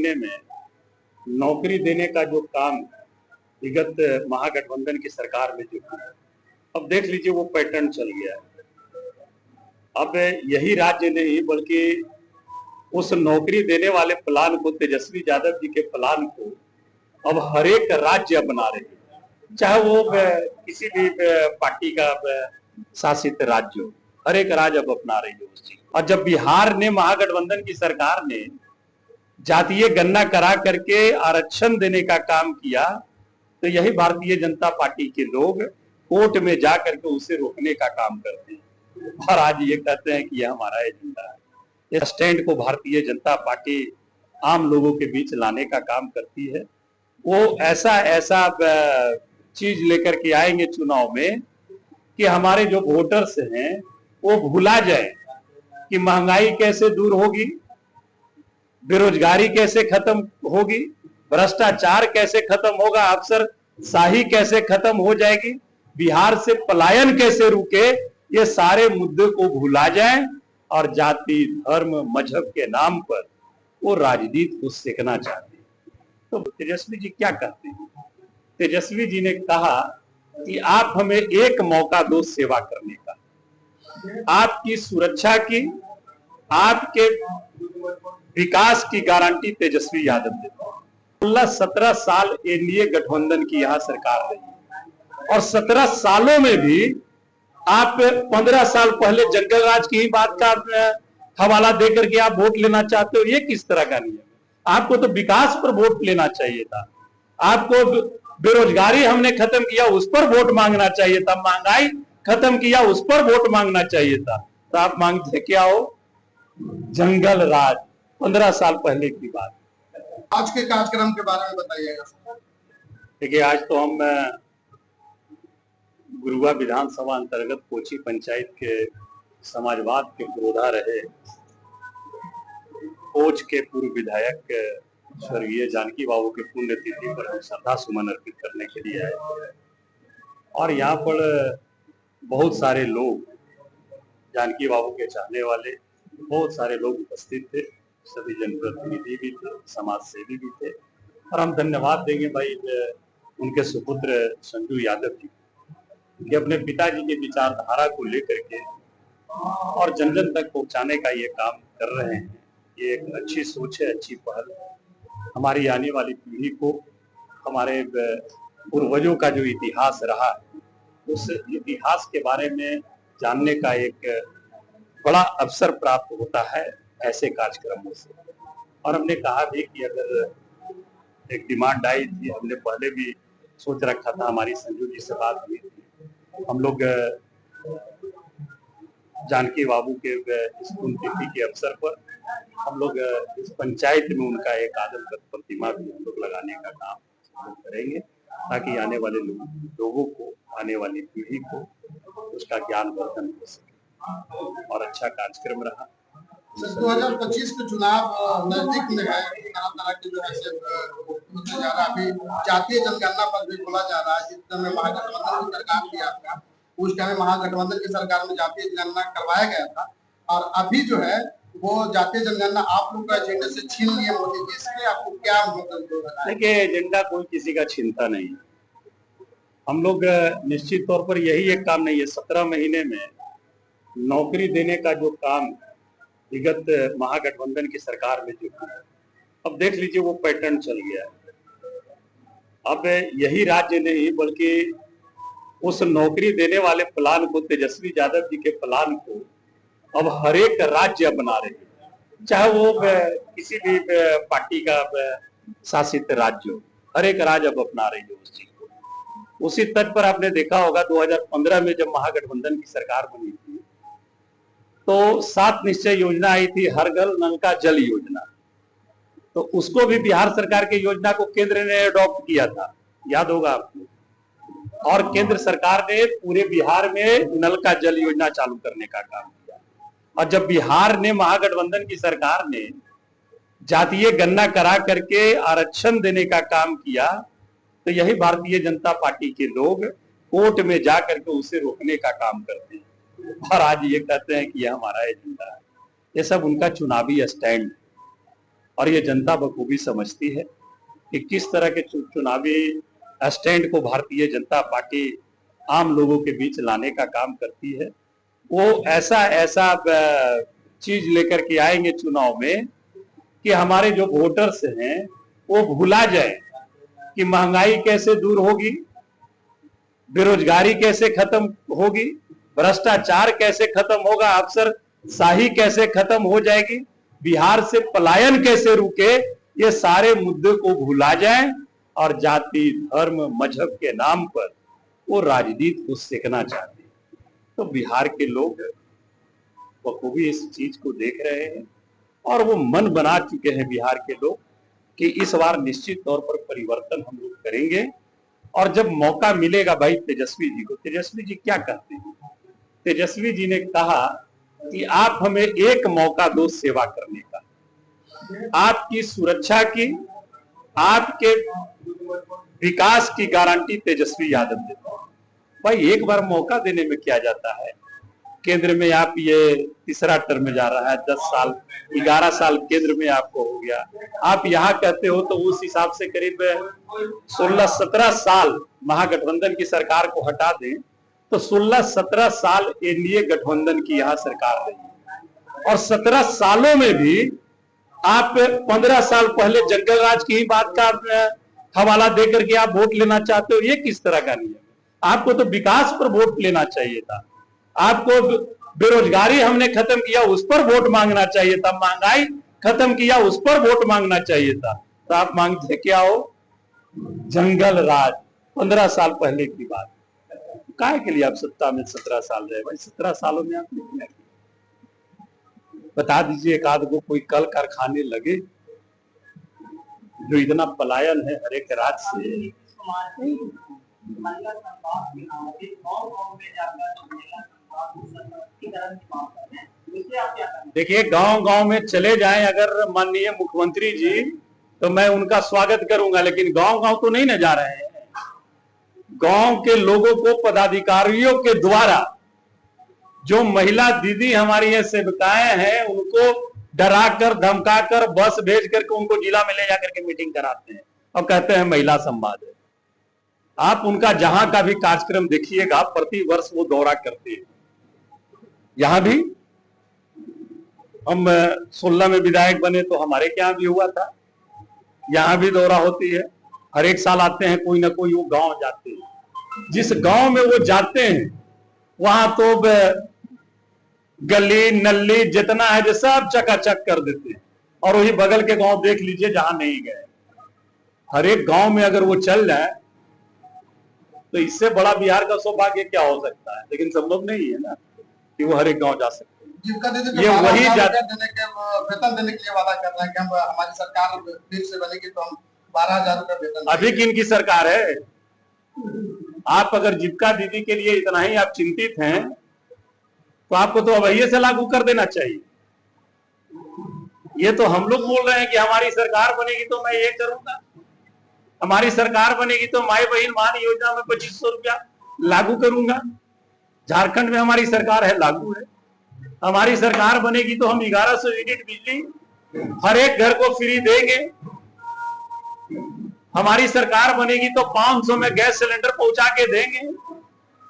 महीने में नौकरी देने का जो काम विगत महागठबंधन की सरकार में जो किया, अब देख लीजिए वो पैटर्न चल गया है। अब यही राज्य नहीं बल्कि उस नौकरी देने वाले प्लान को, तेजस्वी यादव जी के प्लान को अब हर एक राज्य अपना रहे हैं, चाहे वो किसी भी पार्टी का शासित राज्य हो, हर एक राज्य अब अपना रही है उस चीज। और जब बिहार ने, महागठबंधन की सरकार ने जातीय गणना करा करके आरक्षण देने का काम किया, तो यही भारतीय जनता पार्टी के लोग कोर्ट में जा करके उसे रोकने का काम करते हैं और आज ये कहते हैं कि यह हमारा एजेंडा है। इस स्टैंड को भारतीय जनता पार्टी आम लोगों के बीच लाने का काम करती है। वो ऐसा ऐसा चीज लेकर के आएंगे चुनाव में कि हमारे जो वोटर्स हैं वो भुला जाए कि महंगाई कैसे दूर होगी, बेरोजगारी कैसे खत्म होगी, भ्रष्टाचार कैसे खत्म होगा, अफसर शाही कैसे खत्म हो जाएगी, बिहार से पलायन कैसे रुके, ये सारे मुद्दे को भुला जाएं और जाति, धर्म, मजहब के नाम पर वो राजनीति को सेकना चाहते हैं। तो तेजस्वी जी क्या कहते हैं? तेजस्वी जी ने कहा कि आप हमें एक मौका दो सेवा करने का, आपकी सुरक्षा की, आपके विकास की गारंटी तेजस्वी यादव देते हैं। 17 साल एनडीए गठबंधन की यहां सरकार रही और 17 सालों में भी आप 15 साल पहले जंगल राज की ही बात का हवाला देकर के आप वोट लेना चाहते हो, ये किस तरह का नियम है? आपको तो विकास पर वोट लेना चाहिए था, आपको बेरोजगारी हमने खत्म किया उस पर वोट मांगना चाहिए था, महंगाई खत्म किया उस पर वोट मांगना चाहिए था। तो आप मांगते क्या हो? जंगल राज, 15 साल पहले की बात। आज के कार्यक्रम के बारे में बताइएगा। देखिए, आज तो हम गुरुआ विधानसभा अंतर्गत कोची पंचायत के समाजवाद के पुरोधा रहे कोच के पूर्व विधायक स्वर्गीय जानकी बाबू के पुण्यतिथि पर हम श्रद्धा सुमन अर्पित करने के लिए आए और यहाँ पर बहुत सारे लोग, जानकी बाबू के चाहने वाले बहुत सारे लोग उपस्थित थे, सभी जनप्रतिनिधि भी थे, समाज सेवी भी थे और हम धन्यवाद देंगे भाई उनके सुपुत्र संजू यादव जी कि अपने पिताजी के विचारधारा को लेकर के और जन जन तक पहुंचाने का ये काम कर रहे हैं। ये एक अच्छी सोच है, अच्छी पहल। हमारी आने वाली पीढ़ी को हमारे पूर्वजों का जो इतिहास रहा उस इतिहास के बारे में जानने का एक बड़ा अवसर प्राप्त होता है ऐसे कार्यक्रमों से। और हमने कहा भी कि अगर एक डिमांड आई थी, हमने पहले भी सोच रखा था, हमारी संजू जी से बात हुई थी, हम लोग जानकी बाबू के इस पुण्यतिथि के अवसर पर हम लोग इस पंचायत में उनका एक आदमकद प्रतिमा भी हम लोग लगाने का काम करेंगे ताकि आने वाले लोगों को, आने वाली पीढ़ी को उसका ज्ञान वर्धन हो सके और अच्छा कार्यक्रम रहा। 2025 के चुनाव नजदीक में है, तरह तरह के जो है जा रहा, अभी जातीय जनगणना पर भी बोला जा रहा है। जिस समय महागठबंधन की सरकार थी आपका, उस टाइम महागठबंधन की सरकार में जातीय जनगणना करवाया गया था और अभी जो है वो जातीय जनगणना आप लोग का एजेंडा से छीन लिए मोदी जी। इसमें आपको क्या मतलब? देखिए, एजेंडा कोई किसी का छीनता नहीं, हम लोग निश्चित तौर पर यही एक काम नहीं है। 17 महीने में नौकरी देने का जो काम विगत महागठबंधन की सरकार में जो किया, अब देख लीजिए वो पैटर्न चल गया है। अब यही राज्य नहीं बल्कि उस नौकरी देने वाले प्लान को, तेजस्वी यादव जी के प्लान को अब हर एक राज्य अपना रहे हैं, चाहे वो किसी भी पार्टी का शासित राज्य हो, हर एक राज्य अब अपना रही है उस चीज को। उसी तर्ज पर आपने देखा होगा 2015 में जब महागठबंधन की सरकार बनी थी तो 7 निश्चय योजना आई थी, हर घर नल का जल योजना। तो उसको भी बिहार सरकार की योजना को केंद्र ने अडॉप्ट किया था, याद होगा आपको। और केंद्र सरकार ने पूरे बिहार में नल का जल योजना चालू करने का काम किया। और जब बिहार ने, महागठबंधन की सरकार ने जातीय गणना करा करके आरक्षण देने का काम किया, तो यही भारतीय जनता पार्टी के लोग कोर्ट में जा करके उसे रोकने का काम करते हैं और आज ये कहते हैं कि यह हमारा एजेंडा है। ये सब उनका चुनावी स्टैंड है। और ये जनता बखूबी समझती है कि किस तरह के चुनावी स्टैंड को भारतीय जनता पार्टी आम लोगों के बीच लाने का काम करती है। वो ऐसा ऐसा चीज लेकर के आएंगे चुनाव में कि हमारे जो वोटर्स हैं वो भुला जाए कि महंगाई कैसे दूर होगी, बेरोजगारी कैसे खत्म होगी, भ्रष्टाचार कैसे खत्म होगा, अफसरशाही कैसे खत्म हो जाएगी, बिहार से पलायन कैसे रुके, ये सारे मुद्दे को भुला जाएं और जाति धर्म मजहब के नाम पर वो राजनीति को सेकना चाहते हैं। तो बिहार के लोग बखूबी इस चीज को देख रहे हैं और वो मन बना चुके हैं बिहार के लोग कि इस बार निश्चित तौर पर परिवर्तन हम लोग करेंगे। और जब मौका मिलेगा भाई तेजस्वी जी को, तेजस्वी जी क्या कहते हैं? तेजस्वी जी ने कहा कि आप हमें एक मौका दो सेवा करने का, आपकी सुरक्षा की, आपके विकास की गारंटी तेजस्वी यादव देता है। भाई एक बार मौका देने में क्या जाता है? केंद्र में आप ये तीसरा टर्म जा रहा है, 10 साल 11 साल केंद्र में आपको हो गया, आप यहाँ कहते हो तो उस हिसाब से करीब 16-17 साल महागठबंधन की सरकार को हटा दें तो 16-17 साल एनडीए गठबंधन की यहाँ सरकार रही और 17 सालों में भी आप 15 साल पहले जंगल राज की ही बात का हवाला देकर के आप वोट लेना चाहते हो। ये किस तरह का नियम है? आपको तो विकास पर वोट लेना चाहिए था, आपको बेरोजगारी हमने खत्म किया उस पर वोट मांगना चाहिए था, महंगाई खत्म किया उस पर वोट मांगना चाहिए था। तो आप मांगते क्या हो? जंगल राज 15 साल पहले की बात। काहे के लिए आप सत्ता में 17 साल रहे? भाई 17 सालों में आपने क्या किया? बता दीजिए एक आध को कोई कल कारखाने लगे जो इतना पलायन है हर एक राज्य से। देखिए गांव गांव में चले जाएं अगर माननीय मुख्यमंत्री जी तो मैं उनका स्वागत करूंगा, लेकिन गांव गांव तो नहीं न जा रहे हैं। गांव के लोगों को पदाधिकारियों के द्वारा जो महिला दीदी हमारी ये सेविकाएं हैं उनको डराकर धमकाकर बस भेज करके उनको जिला में ले जाकर के मीटिंग कराते हैं और कहते हैं महिला संवाद है। आप उनका जहां का भी कार्यक्रम देखिएगा प्रति वर्ष वो दौरा करते हैं। यहां भी हम 16 में विधायक बने तो हमारे क्या भी हुआ था, यहां भी दौरा होती है। हर एक साल आते हैं कोई ना कोई वो गांव जाते हैं। जिस गांव में वो जाते हैं वहां तो गली नल्ली जितना है जो सब चकाचक कर देते हैं। और वही बगल के गांव देख लीजिए जहां नहीं गए। हर एक गांव में अगर वो चल जाए तो इससे बड़ा बिहार का सौभाग्य क्या हो सकता है? लेकिन संभव नहीं है ना कि वो हर एक गांव जा सकते हैं। ये वही वेतन देने के लिए वादा कर रहे हैं कि हम हमारी सरकार फिर से बनेगी तो हम 12,000 रुपए वेतन। अभी किन की सरकार है? आप अगर जीविका दीदी के लिए इतना ही आप चिंतित हैं तो आपको तो अभी से लागू कर देना चाहिए। ये तो हम लोग बोल रहे हैं कि हमारी सरकार बनेगी तो मैं ये करूंगा, हमारी सरकार बनेगी तो माई बहन मान योजना में 2500 रुपया लागू करूंगा। झारखंड में हमारी सरकार है, लागू है। हमारी सरकार बनेगी तो हम 1100 यूनिट बिजली हर एक घर को फ्री देंगे। हमारी सरकार बनेगी तो 500 में गैस सिलेंडर पहुंचा के देंगे।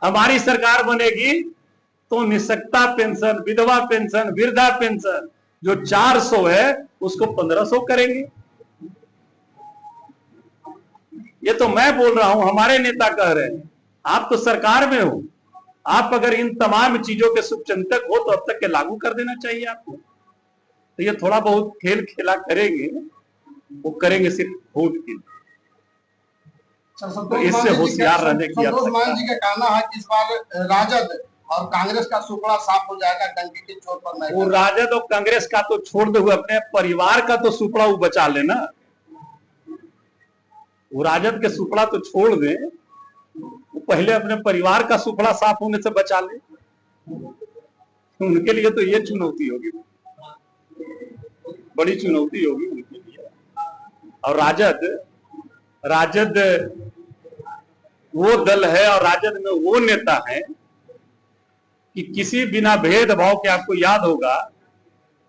हमारी सरकार बनेगी तो निःशक्ता पेंशन, विधवा पेंशन, वृद्धा पेंशन जो 400 है उसको 1500 करेंगे। ये तो मैं बोल रहा हूं, हमारे नेता कह रहे हैं। आप तो सरकार में हो, आप अगर इन तमाम चीजों के शुभचिंतक हो तो अब तक के लागू कर देना चाहिए आपको। तो ये थोड़ा बहुत खेल खेला करेंगे, वो करेंगे सिर्फ वोट के लिए। तो इससे होशियार रहने की आवश्यकता है। जी का कहना है कि इस बार राजद और कांग्रेस का सुपड़ा साफ हो जाएगा डंकी के चोट पर। वो राजद और कांग्रेस का तो छोड़ दे, हुए अपने परिवार का तो सुपड़ा वो बचा लेना। वो राजद के सुपड़ा तो छोड़ दे, वो पहले अपने परिवार का सुपड़ा साफ होने से बचा ले। उनके लिए तो ये चुनौती होगी, बड़ी चुनौती होगी उनके लिए। और राजद वो दल है और राजद में वो नेता है कि किसी बिना भेदभाव के, आपको याद होगा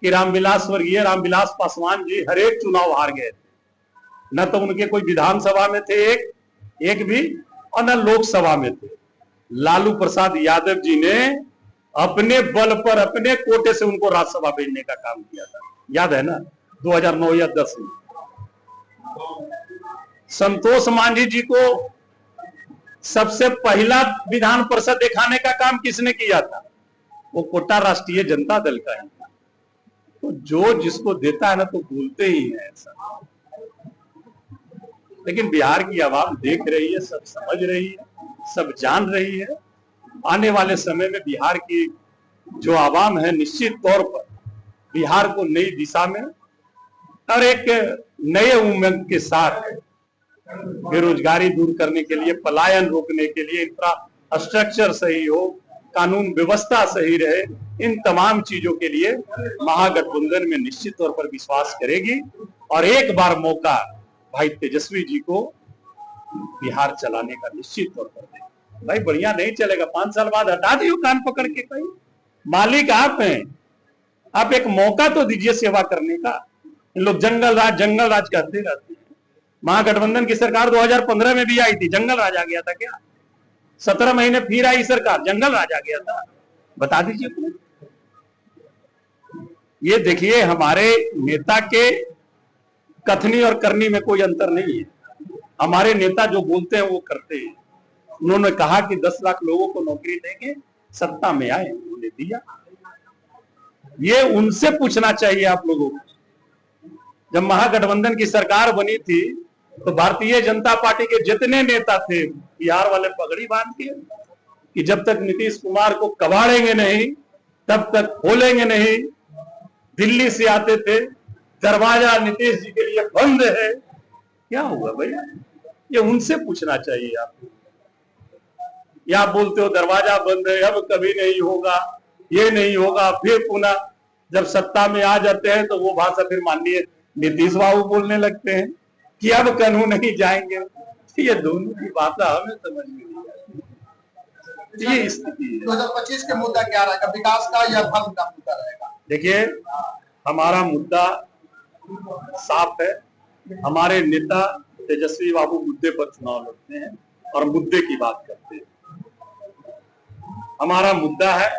कि स्वर्गीय रामविलास पासवान जी हर एक चुनाव हार गए थे, न तो उनके कोई विधानसभा में थे एक भी, और न लोकसभा में थे। लालू प्रसाद यादव जी ने अपने बल पर अपने कोटे से उनको राज्यसभा भेजने का काम किया था, याद है ना, 2009 या 10 में। संतोष मांझी जी को सबसे पहला विधान परिषद दिखाने का काम किसने किया था? वो कोटा राष्ट्रीय जनता दल का ही। तो जो जिसको देता है ना तो बोलते ही है ऐसा। लेकिन बिहार की आवाम देख रही है, सब समझ रही है, सब जान रही है। आने वाले समय में बिहार की जो आवाम है निश्चित तौर पर बिहार को नई दिशा में और एक नए उमंग के साथ बेरोजगारी दूर करने के लिए, पलायन रोकने के लिए, इंफ्रास्ट्रक्चर सही हो, कानून व्यवस्था सही रहे, इन तमाम चीजों के लिए महागठबंधन में निश्चित तौर पर विश्वास करेगी। और एक बार मौका भाई तेजस्वी जी को बिहार चलाने का निश्चित तौर पर दें। भाई बढ़िया नहीं चलेगा, 5 साल बाद हटा दियो कान पकड़ के। कहीं मालिक आप हैं, आप एक मौका तो दीजिए सेवा करने का। इन लोग जंगल राज कहते रहते हैं। महागठबंधन की सरकार 2015 में भी आई थी, जंगल राज आ गया था क्या? 17 महीने फिर आई सरकार, जंगल राज आ गया था? बता दीजिए अपने। ये देखिए, हमारे नेता के कथनी और करनी में कोई अंतर नहीं है। हमारे नेता जो बोलते हैं वो करते हैं। उन्होंने कहा कि 10 लाख लोगों को नौकरी देंगे, सत्ता में आए, उन्होंने दिया। ये उनसे पूछना चाहिए आप लोगों को। जब महागठबंधन की सरकार बनी थी तो भारतीय जनता पार्टी के जितने नेता थे बिहार वाले पगड़ी बांध के कि जब तक नीतीश कुमार को कबाड़ेंगे नहीं तब तक खोलेंगे नहीं। दिल्ली से आते थे, दरवाजा नीतीश जी के लिए बंद है। क्या हुआ भैया? ये उनसे पूछना चाहिए आपको। या आप बोलते हो दरवाजा बंद है, अब कभी नहीं होगा, ये नहीं होगा। फिर पुनः जब सत्ता में आ जाते हैं तो वो भाषा फिर माननीय नीतीश बाबू बोलने लगते हैं कि अब कानून नहीं जाएंगे। ये दोनों की भाषा हमें समझ में नहीं आती। ये स्थिति है। 2025 के मुद्दा क्या रहेगा, विकास का या धर्म का मुद्दा रहेगा? देखिए, हमारा मुद्दा साफ है। हमारे नेता तेजस्वी बाबू मुद्दे पर चुनाव लड़ते हैं और मुद्दे की बात करते हैं। हमारा मुद्दा है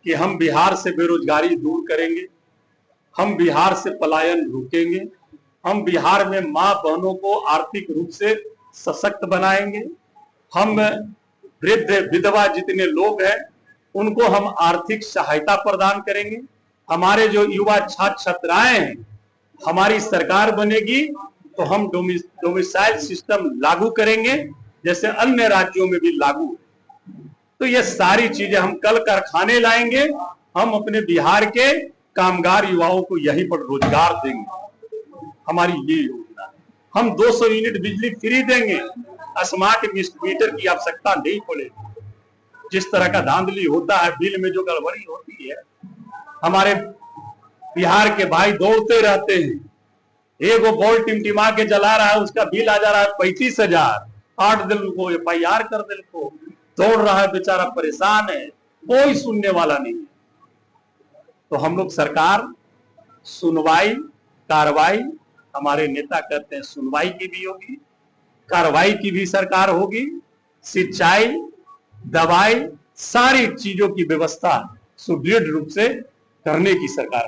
कि हम बिहार से बेरोजगारी दूर करेंगे, हम बिहार से पलायन रोकेंगे, हम बिहार में मां बहनों को आर्थिक रूप से सशक्त बनाएंगे, हम वृद्ध विधवा जितने लोग हैं उनको हम आर्थिक सहायता प्रदान करेंगे। हमारे जो युवा छात्र छात्राएं हैं, हमारी सरकार बनेगी तो हम डोमिसाइल सिस्टम लागू करेंगे जैसे अन्य राज्यों में भी लागू है। तो ये सारी चीजें हम कल कारखाने लाएंगे, हम अपने बिहार के कामगार युवाओं को यहीं पर रोजगार देंगे। हमारी ये योजना है। हम 200 यूनिट बिजली फ्री देंगे, स्मार्ट मीटर की आवश्यकता नहीं पड़ेगी। जिस तरह का धांधली होता है, बिल में जो गड़बड़ी होती है, हमारे बिहार के भाई दौड़ते रहते हैं। एक बॉल टिमटिमा के जला रहा है, उसका बिल आ जा रहा है 35,000। 8 दिन को FIR कर दिल को, दौड़ रहा है बेचारा, परेशान है, कोई सुनने वाला नहीं है। तो हम लोग सरकार सुनवाई कार्रवाई, हमारे नेता कहते हैं सुनवाई की भी होगी, कार्रवाई की भी सरकार होगी। सिंचाई, दवाई, सारी चीजों की व्यवस्था सुदृढ़ रूप से करने की सरकार